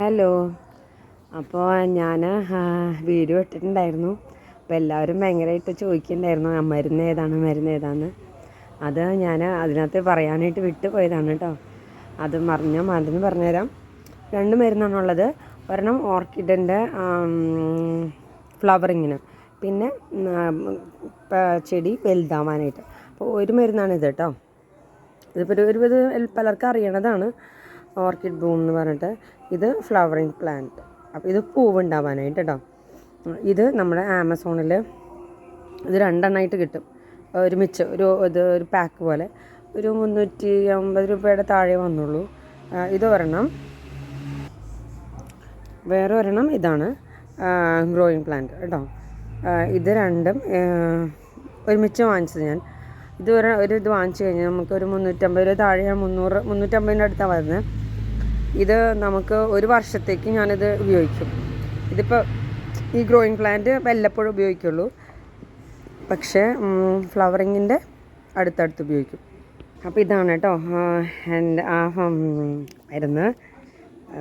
Hello. അപ്പോൾ ഞാൻ video ഇട്ടിട്ടുണ്ടായിരുന്നു. അപ്പോൾ എല്ലാവരും ഭയങ്കരമായിട്ട് ചോദിക്കുന്നുണ്ടായിരുന്നു മരുന്ന് ഏതാണെന്ന്. അത് ഞാൻ അതിനകത്ത് പറയാനായിട്ട് വിട്ടുപോയതാണ് കേട്ടോ. അത് മരുന്ന് പറഞ്ഞുതരാം. 2 മരുന്നാണുള്ളത്. ഒരെണ്ണം ഓർക്കിഡിൻ്റെ ഫ്ലവറിങ്ങിന്, പിന്നെ ചെടി വലുതാവാനായിട്ട്. അപ്പോൾ ഒരു മരുന്നാണിത് കേട്ടോ. ഇതിപ്പോൾ ഒരുവിധ പലർക്കും അറിയണതാണ്, ഓർക്കിഡ് ബ്ലൂം എന്ന് പറഞ്ഞിട്ട്. ഇത് ഫ്ലവറിങ് പ്ലാന്റ്. അപ്പോൾ ഇത് പൂവുണ്ടാവാനായിട്ട് കേട്ടോ. ഇത് നമ്മുടെ ആമസോണിൽ ഇത് 2 എണ്ണമായിട്ട് കിട്ടും ഒരുമിച്ച്. ഒരു പാക്ക് പോലെ ഒരു 350 രൂപയുടെ താഴെ വന്നുള്ളൂ. ഇത് ഒരെണ്ണം. വേറെ ഒരെണ്ണം ഇതാണ് ഗ്രോയിങ് പ്ലാന്റ് കേട്ടോ. ഇത് രണ്ടും ഒരുമിച്ച് വാങ്ങിച്ചത് ഞാൻ. ഇത് ഇത് വാങ്ങിച്ചു കഴിഞ്ഞാൽ നമുക്ക് ഒരു 350 രൂപ താഴെയാണ്, 350 അടുത്താണ് വരുന്നത്. ഇത് നമുക്ക് ഒരു വർഷത്തേക്ക് ഞാനിത് ഉപയോഗിക്കും. ഇതിപ്പോൾ ഈ ഗ്രോയിങ് പ്ലാന്റ് വല്ലപ്പോഴും ഉപയോഗിക്കുള്ളൂ, പക്ഷേ ഫ്ലവറിങ്ങിൻ്റെ അടുത്തടുത്ത് ഉപയോഗിക്കും. അപ്പോൾ ഇതാണ് കേട്ടോ എൻ്റെ മരുന്ന്.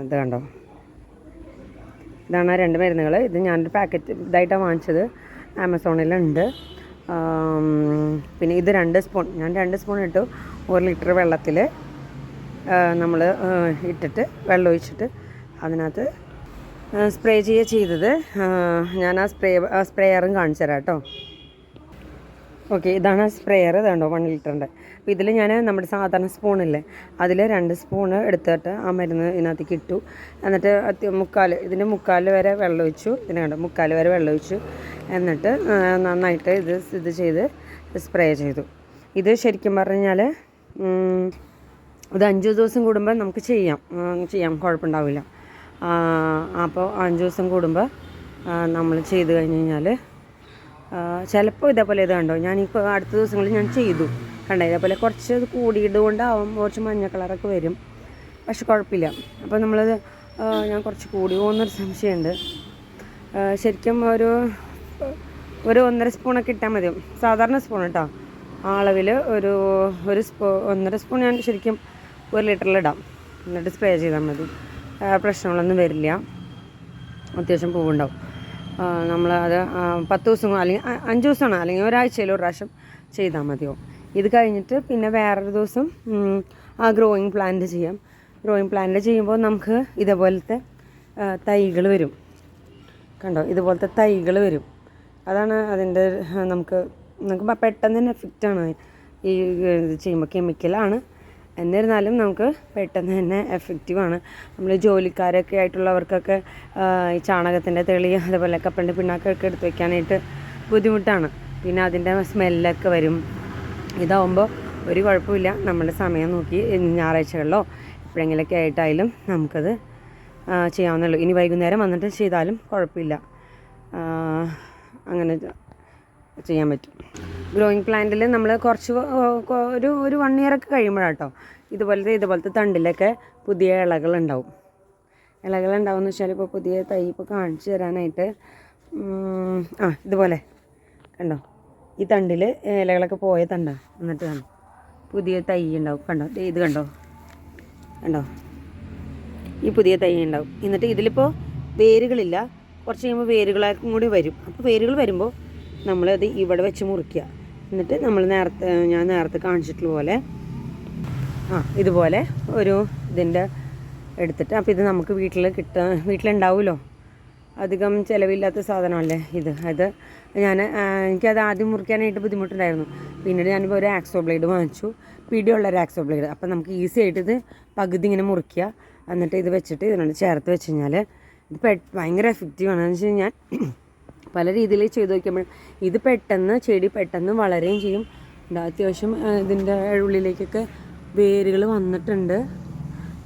ഇത് കണ്ടോ, ഇതാണ് 2 മരുന്നുകൾ. ഇത് ഞാനൊരു പാക്കറ്റ് ഇതായിട്ടാണ് വാങ്ങിച്ചത്, ആമസോണിലുണ്ട്. പിന്നെ ഇത് 2 സ്പൂൺ, ഞാൻ 2 സ്പൂൺ ഇട്ടു. 1 ലിറ്റർ വെള്ളത്തിൽ നമ്മൾ ഇട്ടിട്ട് വെള്ളം ഒഴിച്ചിട്ട് അതിനകത്ത് സ്പ്രേ ചെയ്തത്. ഞാൻ ആ സ്പ്രേയറും കാണിച്ചു തരാം കേട്ടോ. ഓക്കെ, ഇതാണ് സ്പ്രേയർ. ഇതുണ്ടോ 1 ലിറ്ററിൻ്റെ. അപ്പോൾ ഇതിൽ ഞാൻ നമ്മുടെ സാധാരണ സ്പൂണില്ലേ, അതിൽ 2 സ്പൂണ് എടുത്തിട്ട് ആ മരുന്ന് ഇതിനകത്തേക്ക് ഇട്ടു. എന്നിട്ട് ഇതിൻ്റെ മുക്കാൽ വരെ വെള്ളം ഒഴിച്ചു. ഇതിന് കണ്ടോ, മുക്കാൽ വരെ വെള്ളം ഒഴിച്ചു. എന്നിട്ട് നന്നായിട്ട് ഇത് ചെയ്ത് സ്പ്രേ ചെയ്തു. ഇത് ശരിക്കും പറഞ്ഞാൽ ഇത് 5 ദിവസം കൂടുമ്പോൾ നമുക്ക് ചെയ്യാം, കുഴപ്പമുണ്ടാവില്ല. അപ്പോൾ 5 ദിവസം കൂടുമ്പോൾ നമ്മൾ ചെയ്ത് കഴിഞ്ഞ് കഴിഞ്ഞാൽ ചിലപ്പോൾ ഇതേപോലെ ഇത് കണ്ടോ, ഞാനിപ്പോൾ അടുത്ത ദിവസങ്ങളിൽ ഞാൻ ചെയ്തു കണ്ടോ, ഇതേപോലെ കുറച്ച് കൂടിയിടുകൊണ്ടാവും കുറച്ച് മഞ്ഞ കളറൊക്കെ വരും, പക്ഷെ കുഴപ്പമില്ല. അപ്പോൾ നമ്മളത് ഞാൻ കുറച്ച് കൂടി പോകുന്നൊരു സംശയമുണ്ട്. ശരിക്കും ഒരു 1.5 സ്പൂണൊക്കെ ഇട്ടാൽ മതി, സാധാരണ സ്പൂൺ കേട്ടോ. അളവിൽ ഒരു 1.5 സ്പൂൺ ഞാൻ ശരിക്കും 1 ലിറ്ററിലിടാം. എന്നിട്ട് സ്പ്രേ ചെയ്താൽ മതി, പ്രശ്നങ്ങളൊന്നും വരില്ല. അത്യാവശ്യം പൂവുണ്ടാവും. നമ്മളത് 10 ദിവസം അല്ലെങ്കിൽ 5 ദിവസമാണ്, അല്ലെങ്കിൽ ഒരാഴ്ചയിൽ ഒരു പ്രാവശ്യം ചെയ്താൽ മതിയോ. ഇത് കഴിഞ്ഞിട്ട് പിന്നെ വേറൊരു ദിവസം ഗ്രോയിങ് പ്ലാന്റ് ചെയ്യാം. ഗ്രോയിങ് പ്ലാന്റ് ചെയ്യുമ്പോൾ നമുക്ക് ഇതേപോലത്തെ തൈകൾ വരും കണ്ടോ, ഇതുപോലത്തെ തൈകൾ വരും. അതാണ് അതിൻ്റെ നമുക്ക് പെട്ടെന്ന് തന്നെ എഫക്റ്റാണ് ഈ ഇത് ചെയ്യുമ്പോൾ. കെമിക്കലാണ്, എന്നിരുന്നാലും നമുക്ക് പെട്ടെന്ന് തന്നെ എഫക്റ്റീവാണ്. നമ്മൾ ജോലിക്കാരൊക്കെ ആയിട്ടുള്ളവർക്കൊക്കെ ഈ ചാണകത്തിൻ്റെ തെളി അതുപോലെ കപ്പലിൻ്റെ പിണ്ണാക്കൊക്കെ എടുത്ത് വയ്ക്കാനായിട്ട് ബുദ്ധിമുട്ടാണ്. പിന്നെ അതിൻ്റെ സ്മെല്ലൊക്കെ വരും. ഇതാവുമ്പോൾ ഒരു കുഴപ്പമില്ല, നമ്മുടെ സമയം നോക്കി ഞായറാഴ്ചകളിലോ എപ്പോഴെങ്കിലൊക്കെ ആയിട്ടായാലും നമുക്കത് ചെയ്യാവുന്നുള്ളൂ. ഇനി വൈകുന്നേരം വന്നിട്ട് ചെയ്താലും കുഴപ്പമില്ല, അങ്ങനെ ചെയ്യാൻ പറ്റും. ഗ്രോയിങ് പ്ലാന്റിൽ നമ്മൾ കുറച്ച് ഒരു 1 ഇയറൊക്കെ കഴിയുമ്പോഴാട്ടോ ഇതുപോലത്തെ തണ്ടിലൊക്കെ പുതിയ ഇലകളുണ്ടാവും എന്ന് വെച്ചാൽ, ഇപ്പോൾ പുതിയ തൈ ഇപ്പോൾ കാണിച്ചു തരാനായിട്ട് ഇതുപോലെ കണ്ടോ, ഈ തണ്ടിൽ ഇലകളൊക്കെ പോയ തണ്ട, എന്നിട്ട് കണ്ടോ പുതിയ തൈ ഉണ്ടാവും. കണ്ടോ, ഇത് കണ്ടോ, ഈ പുതിയ തൈ ഉണ്ടാവും. എന്നിട്ട് ഇതിലിപ്പോൾ വേരുകളില്ല, കുറച്ച് കഴിയുമ്പോൾ വേരുകളാക്കും കൂടി വരും. അപ്പോൾ വേരുകൾ വരുമ്പോൾ നമ്മളത് ഇവിടെ വെച്ച് മുറിക്കുക. എന്നിട്ട് നമ്മൾ ഞാൻ നേരത്തെ കാണിച്ചിട്ടുള്ള പോലെ ഇതുപോലെ ഒരു ഇതിൻ്റെ എടുത്തിട്ട്, അപ്പോൾ ഇത് നമുക്ക് വീട്ടിലുണ്ടാവുമല്ലോ, അധികം ചിലവില്ലാത്ത സാധനമല്ലേ അത് എനിക്കത് ആദ്യം മുറിക്കാനായിട്ട് ബുദ്ധിമുട്ടുണ്ടായിരുന്നു. പിന്നീട് ഞാനിപ്പോൾ ഒരു ആക്സോ ബ്ലേഡ് വാങ്ങിച്ചു, പിടിയുള്ളൊരു ആക്സോ ബ്ലേഡ്. അപ്പോൾ നമുക്ക് ഈസി ആയിട്ട് ഇത് പകുതി ഇങ്ങനെ മുറിക്കുക. എന്നിട്ട് ഇത് വെച്ചിട്ട് ഇതിനോട് ചേർത്ത് വെച്ച് കഴിഞ്ഞാൽ ഇത് ഭയങ്കര എഫക്റ്റീവാണ്. എന്ന് വെച്ച് കഴിഞ്ഞാൽ പല രീതിയിൽ ചെയ്ത് നോക്കുമ്പോൾ ഇത് ചെടി പെട്ടെന്ന് വളരുകയും ചെയ്യും. അത്യാവശ്യം ഇതിൻ്റെ ഉള്ളിലേക്കൊക്കെ വേരുകൾ വന്നിട്ടുണ്ട്.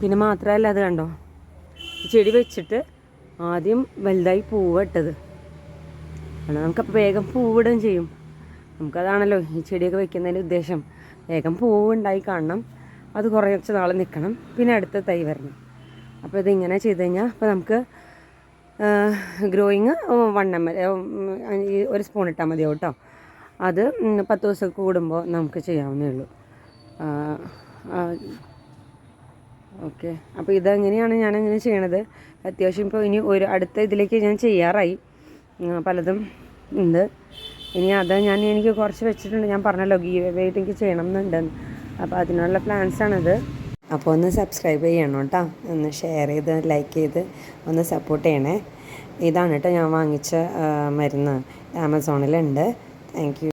പിന്നെ മാത്രമല്ല, അത് കണ്ടോ, ചെടി വെച്ചിട്ട് ആദ്യം വലുതായി പൂവിട്ടത് നമുക്കപ്പോൾ വേഗം പൂവിടുകയും ചെയ്യും. നമുക്കതാണല്ലോ ഈ ചെടിയൊക്കെ വെക്കുന്നതിൻ്റെ ഉദ്ദേശം, വേഗം പൂവുണ്ടായി കാണണം, അത് കുറച്ച് നാൾ നിൽക്കണം, പിന്നെ അടുത്ത തൈ വരണം. അപ്പോൾ ഇതിങ്ങനെ ചെയ്ത് കഴിഞ്ഞാൽ അപ്പോൾ നമുക്ക് ഗ്രോയിങ് 1 ml 1 സ്പൂൺ ഇട്ടാൽ മതിയാവും കേട്ടോ. അത് 10 ദിവസം കൂടുമ്പോൾ നമുക്ക് ചെയ്യാവുന്നേ ഉള്ളൂ. ഓക്കെ, അപ്പോൾ ഇതെങ്ങനെയാണ് ഞാനങ്ങനെ ചെയ്യണത്. അത്യാവശ്യം ഇപ്പോൾ ഇനി ഒരു അടുത്ത ഇതിലേക്ക് ഞാൻ ചെയ്യാറായി, പലതും ഉണ്ട്. ഇനി അത് എനിക്ക് കുറച്ച് വെച്ചിട്ടുണ്ട്. ഞാൻ പറഞ്ഞല്ലോ ഗീവ് അവേ ആയിട്ട് എനിക്ക് ചെയ്യണം എന്നുണ്ടെന്ന്. അപ്പോൾ അതിനുള്ള പ്ലാൻസാണിത്. അപ്പോൾ ഒന്ന് സബ്സ്ക്രൈബ് ചെയ്യണം കേട്ടോ, ഒന്ന് ഷെയർ ചെയ്ത് ലൈക്ക് ചെയ്ത് ഒന്ന് സപ്പോർട്ട് ചെയ്യണേ. ഇതാണ് കേട്ടോ ഞാൻ വാങ്ങിച്ച മരുന്ന്, ആമസോണിലുണ്ട്. Thank you.